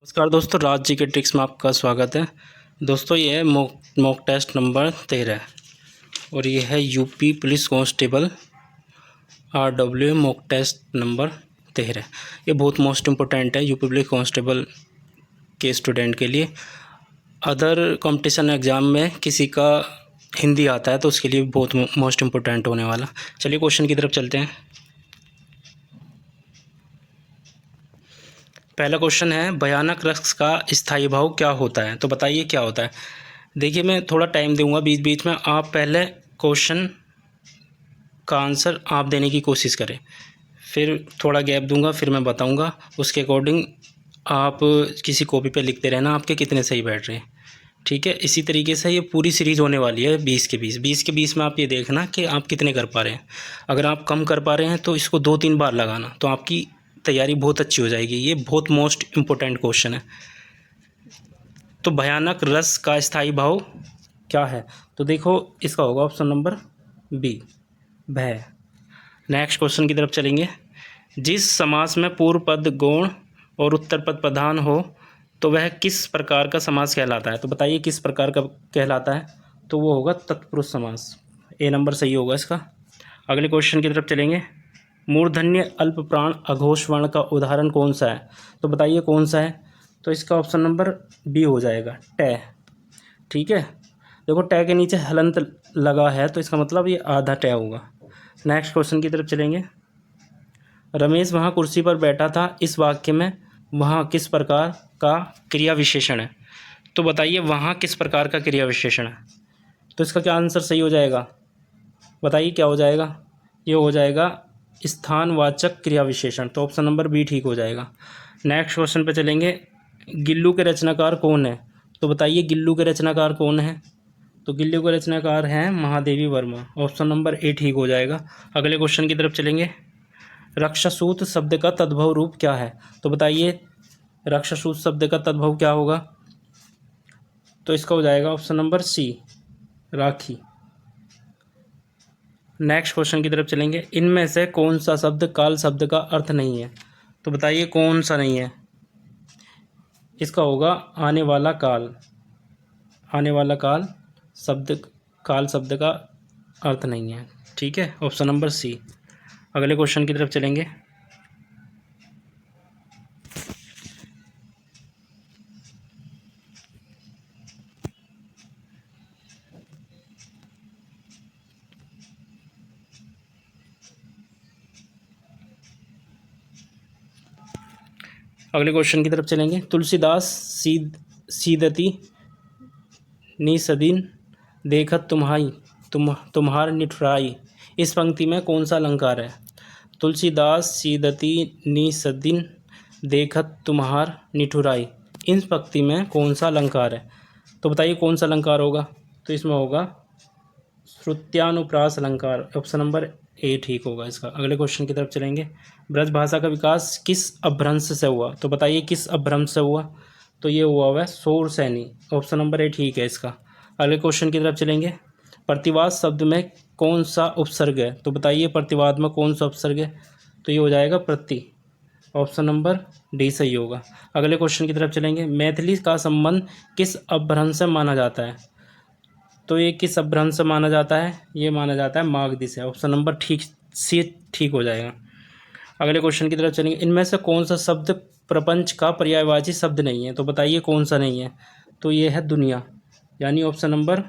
नमस्कार दोस्तों, राज जी के ट्रिक्स में आपका स्वागत है। दोस्तों ये है मॉक टेस्ट नंबर 13 और ये है UP police constable RW mock test number 13। ये बहुत मोस्ट इम्पोर्टेंट है यूपी पुलिस कांस्टेबल के स्टूडेंट के लिए। अदर कंपटीशन एग्ज़ाम में किसी का हिंदी आता है तो उसके लिए बहुत मोस्ट इम्पोर्टेंट होने वाला। चलिए क्वेश्चन की तरफ चलते हैं। पहला क्वेश्चन है, भयानक रक्त का स्थायी भाव क्या होता है? तो बताइए क्या होता है। देखिए मैं थोड़ा टाइम दूंगा बीच बीच में, आप पहले क्वेश्चन का आंसर आप देने की कोशिश करें, फिर थोड़ा गैप दूंगा, फिर मैं बताऊंगा। उसके अकॉर्डिंग आप किसी कॉपी पे लिखते रहना आपके कितने सही बैठ रहे हैं, ठीक है। इसी तरीके से ये पूरी सीरीज़ होने वाली है 20 के 20 में आप ये देखना कि आप कितने कर पा रहे हैं। अगर आप कम कर पा रहे हैं तो इसको 2-3 बार लगाना, तो आपकी तैयारी बहुत अच्छी हो जाएगी। ये बहुत मोस्ट इम्पोर्टेंट क्वेश्चन है। तो भयानक रस का स्थायी भाव क्या है? तो देखो इसका होगा ऑप्शन नंबर बी, भय। नेक्स्ट क्वेश्चन की तरफ चलेंगे। जिस समास में पूर्व पद गौण और उत्तर पद प्रधान हो तो वह किस प्रकार का समास कहलाता है? तो बताइए किस प्रकार का कहलाता है? तो वो होगा तत्पुरुष समास। ए नंबर सही होगा इसका। अगले क्वेश्चन की तरफ चलेंगे। मूर्धन्य अल्प प्राण अघोष वर्ण का उदाहरण कौन सा है? तो बताइए कौन सा है? तो इसका ऑप्शन नंबर बी हो जाएगा, टे। ठीक है, देखो टे के नीचे हलंत लगा है तो इसका मतलब ये आधा टे होगा। नेक्स्ट क्वेश्चन की तरफ चलेंगे। रमेश वहाँ कुर्सी पर बैठा था, इस वाक्य में वहाँ किस प्रकार का क्रिया विशेषण है? तो बताइए वहाँ किस प्रकार का क्रिया विशेषण है? तो इसका क्या आंसर सही हो जाएगा? बताइए क्या हो जाएगा? ये हो जाएगा स्थानवाचक क्रिया विशेषण। तो ऑप्शन नंबर बी ठीक हो जाएगा। नेक्स्ट क्वेश्चन पे चलेंगे। गिल्लू के रचनाकार कौन है? तो बताइए गिल्लू के रचनाकार कौन है? तो गिल्लू के रचनाकार हैं Mahadevi Verma. Option number A ठीक हो जाएगा। अगले क्वेश्चन की तरफ चलेंगे। रक्षासूत शब्द का तद्भव रूप क्या है? तो बताइए रक्षासूत शब्द का तद्भव क्या होगा? तो इसका हो जाएगा ऑप्शन नंबर सी, राखी। नेक्स्ट क्वेश्चन की तरफ चलेंगे। इनमें से कौन सा शब्द काल शब्द का अर्थ नहीं है? तो बताइए कौन सा नहीं है? इसका होगा आने वाला काल। आने वाला काल शब्द काल शब्द का अर्थ नहीं है, ठीक है, ऑप्शन नंबर सी। अगले क्वेश्चन की तरफ चलेंगे। अगले क्वेश्चन की तरफ चलेंगे। तुलसीदास सीदती निसदीन देखत तुम्हार निठुराई, इस पंक्ति में कौन सा अलंकार है? तुलसीदास सीदती निसदीन देखत तुम्हार निठुराई, इस पंक्ति में कौन सा अलंकार है? तो बताइए कौन सा अलंकार होगा? तो इसमें होगा श्रुत्यानुप्रास अलंकार। ऑप्शन नंबर ए ठीक होगा इसका। अगले क्वेश्चन की तरफ चलेंगे। ब्रज भाषा का विकास किस अपभ्रंश से हुआ? तो बताइए किस अपभ्रंश से हुआ? तो ये हुआ शौर सैनी। ऑप्शन नंबर ए ठीक है इसका। अगले क्वेश्चन की तरफ चलेंगे। प्रतिवाद शब्द में कौन सा उपसर्ग है? तो बताइए प्रतिवाद में कौन सा उपसर्ग है? तो ये हो जाएगा प्रति। ऑप्शन नंबर डी सही होगा। अगले क्वेश्चन की तरफ चलेंगे। मैथिली का संबंध किस अपभ्रंश से माना जाता है? तो ये किस अपभ्रंश से माना जाता है? ये माना जाता है मागधी से। ऑप्शन नंबर ठीक हो जाएगा। अगले क्वेश्चन की तरफ चलेंगे। इनमें से कौन सा शब्द प्रपंच का पर्यायवाची शब्द नहीं है? तो बताइए कौन सा नहीं है? तो ये है दुनिया, यानी ऑप्शन नंबर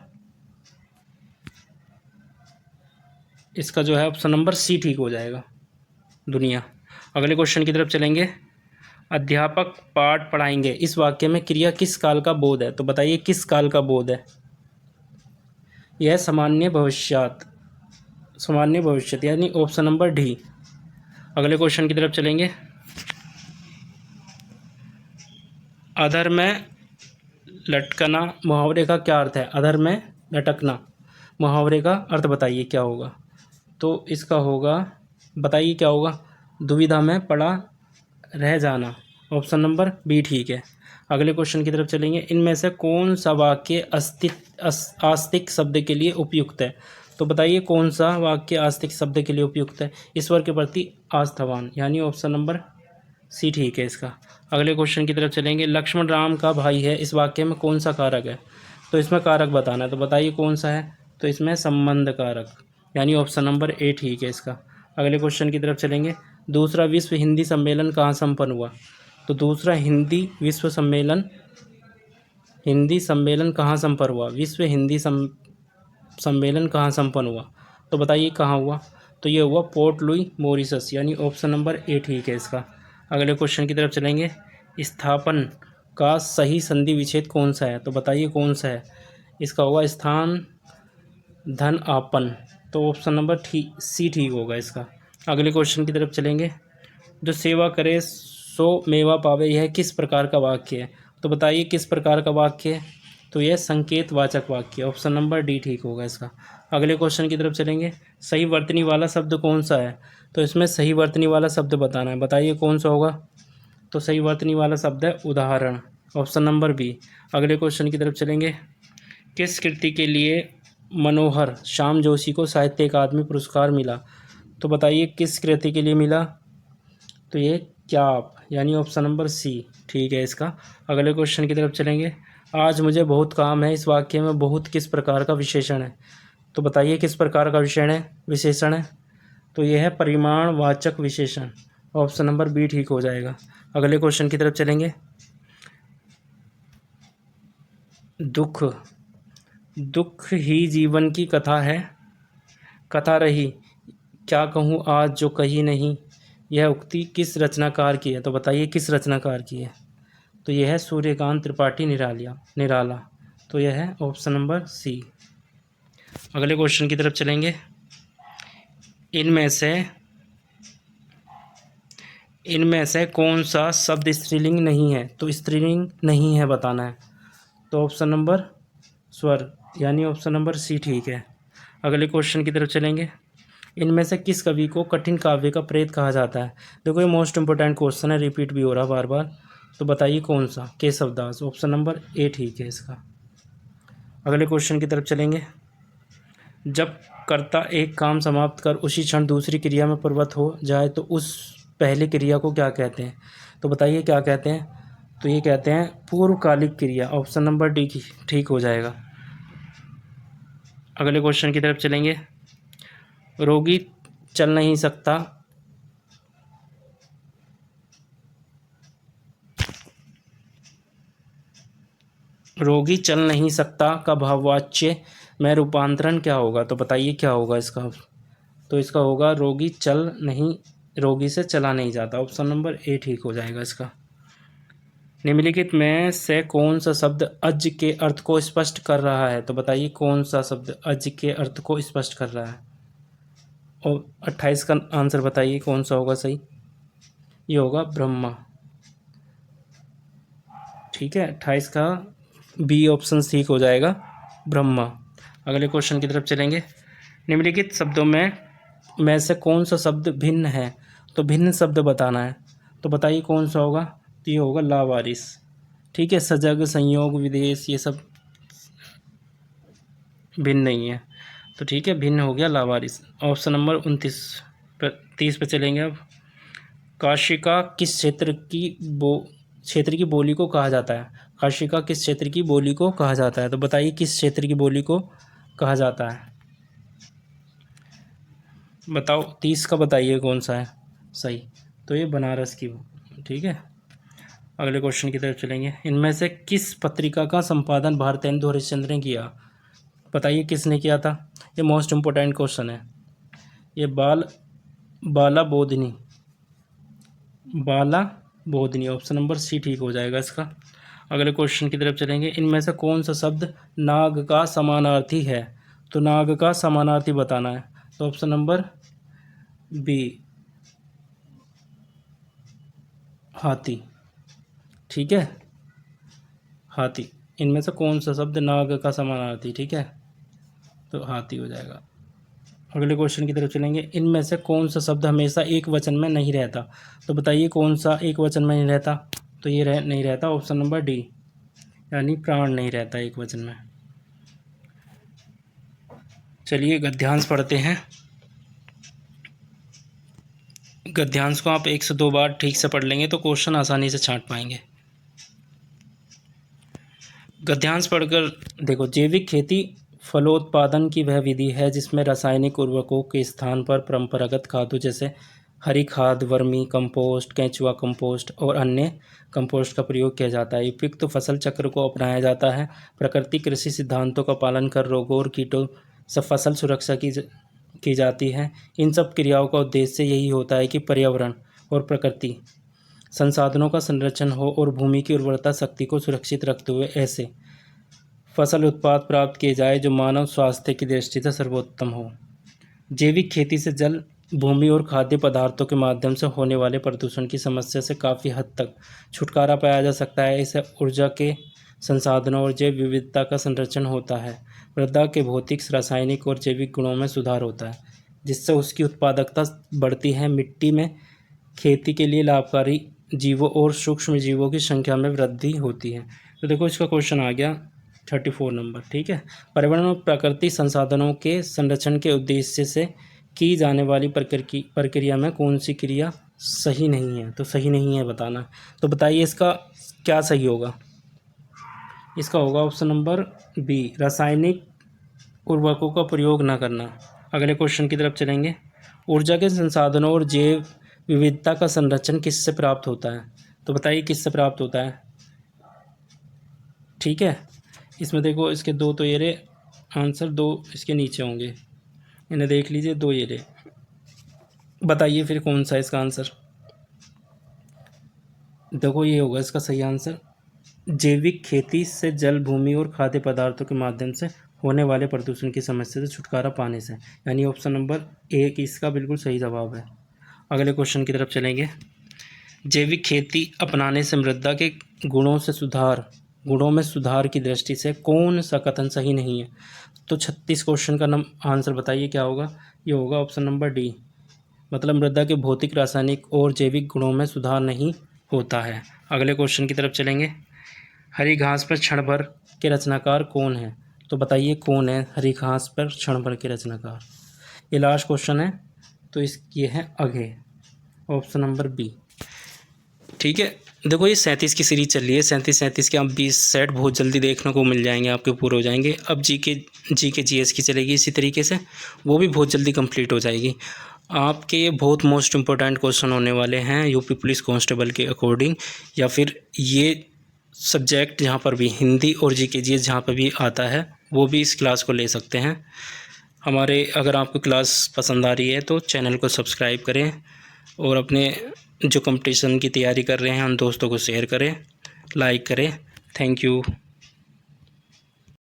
इसका जो है ऑप्शन नंबर सी ठीक हो जाएगा, दुनिया। अगले क्वेश्चन की तरफ चलेंगे। अध्यापक पाठ पढ़ाएंगे, इस वाक्य में क्रिया किस काल का बोध है? तो बताइए किस काल का बोध है? यह सामान्य भविष्यत यानी ऑप्शन नंबर डी। अगले क्वेश्चन की तरफ चलेंगे। अधर में लटकना मुहावरे का क्या अर्थ है? अधर में लटकना मुहावरे का अर्थ बताइए क्या होगा? तो इसका होगा, बताइए क्या होगा? दुविधा में पड़ा रह जाना। ऑप्शन नंबर बी ठीक है। अगले क्वेश्चन की तरफ चलेंगे। इनमें से कौन सा वाक्य आस्तिक शब्द के लिए उपयुक्त है? तो बताइए कौन सा वाक्य आस्तिक शब्द के लिए उपयुक्त है? ईश्वर के प्रति आस्थावान, यानी ऑप्शन नंबर सी ठीक है इसका। अगले क्वेश्चन की तरफ चलेंगे। लक्ष्मण राम का भाई है, इस वाक्य में कौन सा कारक है? तो इसमें कारक बताना है, तो बताइए कौन सा है? तो इसमें संबंध कारक, यानी ऑप्शन नंबर ए ठीक है इसका। अगले क्वेश्चन की तरफ चलेंगे। दूसरा विश्व हिंदी सम्मेलन कहाँ संपन्न हुआ? तो दूसरा हिंदी सम्मेलन कहाँ संपन्न हुआ? विश्व हिंदी सम्मेलन कहाँ संपन्न हुआ? तो बताइए कहाँ हुआ? तो ये हुआ पोर्ट लुई मॉरिशस, यानी ऑप्शन नंबर ए ठीक है इसका। अगले क्वेश्चन की तरफ चलेंगे। स्थापन का सही संधि विच्छेद कौन सा है? तो बताइए कौन सा है? इसका होगा स्थान धन आपन, तो ऑप्शन नंबर सी ठीक होगा इसका। अगले क्वेश्चन की तरफ चलेंगे। जो सेवा करे सो मेवा पावे, यह किस प्रकार का वाक्य है? तो बताइए किस प्रकार का वाक्य है? तो यह संकेतवाचक वाक्य, ऑप्शन नंबर डी ठीक होगा इसका। अगले क्वेश्चन की तरफ चलेंगे। सही वर्तनी वाला शब्द कौन सा है? तो इसमें सही वर्तनी वाला शब्द बताना है, बताइए कौन सा होगा? तो सही वर्तनी वाला शब्द है उदाहरण, ऑप्शन नंबर बी। अगले क्वेश्चन की तरफ चलेंगे। किस कृति के लिए मनोहर श्याम जोशी को साहित्य अकादमी पुरस्कार मिला? तो बताइए किस कृति के लिए मिला? तो ये क्या आप, यानी ऑप्शन नंबर सी ठीक है इसका। अगले क्वेश्चन की तरफ चलेंगे। आज मुझे बहुत काम है, इस वाक्य में बहुत किस प्रकार का विशेषण है? तो बताइए किस प्रकार का विशेषण है? तो यह है परिमाणवाचक विशेषण, ऑप्शन नंबर बी ठीक हो जाएगा। अगले क्वेश्चन की तरफ चलेंगे। दुख ही जीवन की कथा है, कथा रही क्या कहूँ आज जो कही नहीं, यह उक्ति किस रचनाकार की है? तो बताइए किस रचनाकार की है? तो यह है सूर्यकांत त्रिपाठी निराला, तो यह है ऑप्शन नंबर सी। अगले क्वेश्चन की तरफ चलेंगे। इनमें से कौन सा शब्द स्त्रीलिंग नहीं है? तो स्त्रीलिंग नहीं है बताना है, तो ऑप्शन नंबर स्वर, यानी ऑप्शन नंबर सी ठीक है। अगले क्वेश्चन की तरफ चलेंगे। इनमें से किस कवि को कठिन काव्य का प्रेत कहा जाता है? देखो ये मोस्ट इंपोर्टेंट क्वेश्चन है, रिपीट भी हो रहा बार बार, तो बताइए कौन सा? केशवदास, ऑप्शन नंबर ए ठीक है इसका। अगले क्वेश्चन की तरफ चलेंगे। जब कर्ता एक काम समाप्त कर उसी क्षण दूसरी क्रिया में प्रवृत्त हो जाए तो उस पहली क्रिया को क्या कहते हैं? तो बताइए क्या कहते हैं? तो ये कहते हैं पूर्वकालिक क्रिया, ऑप्शन नंबर डी ठीक हो जाएगा। अगले क्वेश्चन की तरफ चलेंगे। रोगी चल नहीं सकता का भाववाच्य में रूपांतरण क्या होगा? तो बताइए क्या होगा इसका? तो इसका होगा रोगी से चला नहीं जाता, ऑप्शन नंबर ए ठीक हो जाएगा इसका। निम्नलिखित में से कौन सा शब्द अज के अर्थ को स्पष्ट कर रहा है? तो बताइए कौन सा शब्द अज के अर्थ को स्पष्ट कर रहा है? और 28 का आंसर बताइए कौन सा होगा सही? ये होगा ब्रह्मा, ठीक है। 28 का बी ऑप्शन ठीक हो जाएगा, ब्रह्मा। अगले क्वेश्चन की तरफ चलेंगे। निम्नलिखित शब्दों में से कौन सा शब्द भिन्न है? तो भिन्न शब्द बताना है, तो बताइए कौन सा होगा? तो ये होगा लावारिस, ठीक है। सजग, संयोग, विदेश, ये सब भिन्न नहीं है, तो ठीक है, भिन्न हो गया लावारिस। ऑप्शन नंबर 30 पे चलेंगे अब। काशिका किस क्षेत्र की बोली को कहा जाता है? काशिका किस क्षेत्र की बोली को कहा जाता है? तो बताइए किस क्षेत्र की बोली को कहा जाता है? बताओ 30 का बताइए कौन सा है सही? तो ये बनारस की, ठीक है। अगले क्वेश्चन की तरफ चलेंगे। इनमें से किस पत्रिका का संपादन भारतेंदु हरिश्चंद्र ने किया? बताइए किसने किया था? ये मोस्ट इम्पोर्टेंट क्वेश्चन है। ये बाला बोधनी, ऑप्शन नंबर सी ठीक हो जाएगा इसका। अगले क्वेश्चन की तरफ चलेंगे। इनमें से कौन सा शब्द नाग का समानार्थी है? तो नाग का समानार्थी बताना है, तो ऑप्शन नंबर बी हाथी, ठीक है, हाथी। इनमें से कौन सा शब्द नाग का समानार्थी, ठीक है, तो हाथी हो जाएगा। अगले क्वेश्चन की तरफ चलेंगे। इनमें से कौन सा शब्द हमेशा एक वचन में नहीं रहता? तो बताइए कौन सा एक वचन में नहीं रहता? तो ये नहीं रहता, ऑप्शन नंबर डी, यानी प्राण नहीं रहता एक वचन में। चलिए गद्यांश पढ़ते हैं। गद्यांश को आप 1 से 2 बार ठीक से पढ़ लेंगे तो क्वेश्चन आसानी से छांट पाएंगे। गद्यांश पढ़कर देखो, जैविक खेती फलोत्पादन की वह विधि है जिसमें रासायनिक उर्वरकों के स्थान पर परंपरागत खादों जैसे हरी खाद, वर्मी कंपोस्ट, केंचुआ कंपोस्ट और अन्य कंपोस्ट का प्रयोग किया जाता है। उपयुक्त फसल चक्र को अपनाया जाता है। प्राकृतिक कृषि सिद्धांतों का पालन कर रोगों और कीटों से फसल सुरक्षा की जाती है। इन सब क्रियाओं का उद्देश्य यही होता है कि पर्यावरण और प्रकृति संसाधनों का संरक्षण हो और भूमि की उर्वरता शक्ति को सुरक्षित रखते हुए ऐसे फसल उत्पाद प्राप्त किए जाए जो मानव स्वास्थ्य की दृष्टि से सर्वोत्तम हो। जैविक खेती से जल, भूमि और खाद्य पदार्थों के माध्यम से होने वाले प्रदूषण की समस्या से काफ़ी हद तक छुटकारा पाया जा सकता है। इससे ऊर्जा के संसाधनों और जैव विविधता का संरक्षण होता है। मृदा के भौतिक, रासायनिक और जैविक गुणों में सुधार होता है जिससे उसकी उत्पादकता बढ़ती है। मिट्टी में खेती के लिए लाभकारी जीवों और सूक्ष्म जीवों की संख्या में वृद्धि होती है। तो देखो इसका क्वेश्चन आ गया 34 नंबर। ठीक है, पर्यावरण और प्राकृतिक संसाधनों के संरक्षण के उद्देश्य से की जाने वाली प्रक्रिया में कौन सी क्रिया सही नहीं है? तो सही नहीं है बताना। तो बताइए इसका क्या सही होगा? इसका होगा ऑप्शन नंबर बी, रासायनिक उर्वरकों का प्रयोग न करना। अगले क्वेश्चन की तरफ चलेंगे। ऊर्जा के संसाधनों और जैव विविधता का संरक्षण किससे प्राप्त होता है? तो बताइए किससे प्राप्त होता है? ठीक है, इसमें देखो इसके दो तो ये रहे आंसर, दो इसके नीचे होंगे, इन्हें देख लीजिए, दो ये रहे। बताइए फिर कौन सा इसका आंसर? देखो ये होगा इसका सही आंसर, जैविक खेती से जल, भूमि और खाद्य पदार्थों के माध्यम से होने वाले प्रदूषण की समस्या से छुटकारा पाने से, यानी ऑप्शन नंबर ए की इसका बिल्कुल सही जवाब है। अगले क्वेश्चन की तरफ चलेंगे। जैविक खेती अपनाने से मृदा के गुणों में सुधार की दृष्टि से कौन सा कथन सही नहीं है? तो 36 क्वेश्चन का आंसर बताइए क्या होगा? ये होगा ऑप्शन नंबर डी, मतलब मृदा के भौतिक, रासायनिक और जैविक गुणों में सुधार नहीं होता है। अगले क्वेश्चन की तरफ चलेंगे। हरी घास पर क्षण भर के रचनाकार कौन है? तो बताइए कौन है हरी घास पर क्षण भर के रचनाकार? ये लास्ट क्वेश्चन है, तो ये है अघे, ऑप्शन नंबर बी। ठीक है, देखो ये 37 की सीरीज चल रही है। 37 के आप 20 सेट बहुत जल्दी देखने को मिल जाएंगे, आपके पूरे हो जाएंगे। अब जी के जीएस की चलेगी इसी तरीके से, वो भी बहुत जल्दी कंप्लीट हो जाएगी। आपके ये बहुत मोस्ट इम्पोर्टेंट क्वेश्चन होने वाले हैं यूपी पुलिस कांस्टेबल के अकॉर्डिंग, या फिर ये सब्जेक्ट जहाँ पर भी हिंदी और जी के जीएस जहाँ पर भी आता है वो भी इस क्लास को ले सकते हैं हमारे। अगर आपको क्लास पसंद आ रही है तो चैनल को सब्सक्राइब करें और अपने जो कंपटीशन की तैयारी कर रहे हैं उन दोस्तों को शेयर करें, लाइक करें। Thank you.